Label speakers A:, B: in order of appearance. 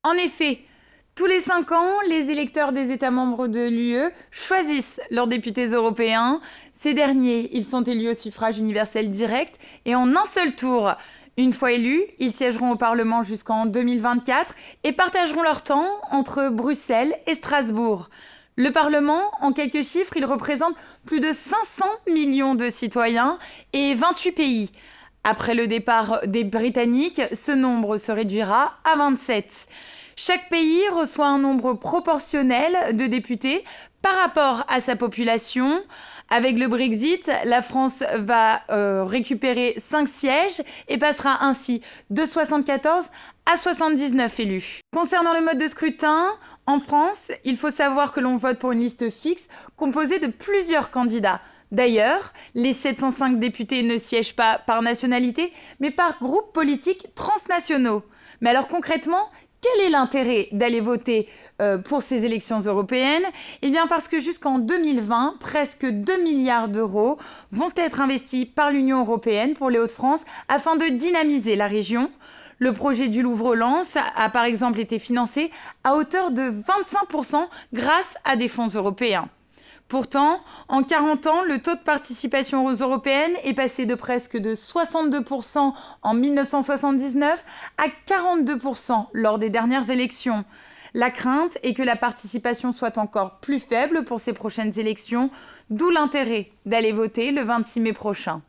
A: En effet, tous les 5 ans, les électeurs des États membres de l'UE choisissent leurs députés européens. Ces derniers, ils sont élus au suffrage universel direct et en un seul tour. Une fois élus, ils siégeront au Parlement jusqu'en 2024 et partageront leur temps entre Bruxelles et Strasbourg. Le Parlement, en quelques chiffres, il représente plus de 500 millions de citoyens et 28 pays. Après le départ des Britanniques, ce nombre se réduira à 27. Chaque pays reçoit un nombre proportionnel de députés par rapport à sa population. Avec le Brexit, la France va récupérer 5 sièges et passera ainsi de 74 à 79 élus. Concernant le mode de scrutin, en France, il faut savoir que l'on vote pour une liste fixe composée de plusieurs candidats. D'ailleurs, les 705 députés ne siègent pas par nationalité, mais par groupes politiques transnationaux. Mais alors concrètement, quel est l'intérêt d'aller voter pour ces élections européennes ? Eh bien parce que jusqu'en 2020, presque 2 milliards d'euros vont être investis par l'Union européenne pour les Hauts-de-France afin de dynamiser la région. Le projet du Louvre-Lens a par exemple été financé à hauteur de 25% grâce à des fonds européens. Pourtant, en 40 ans, le taux de participation aux européennes est passé de presque de 62% en 1979 à 42% lors des dernières élections. La crainte est que la participation soit encore plus faible pour ces prochaines élections, d'où l'intérêt d'aller voter le 26 mai prochain.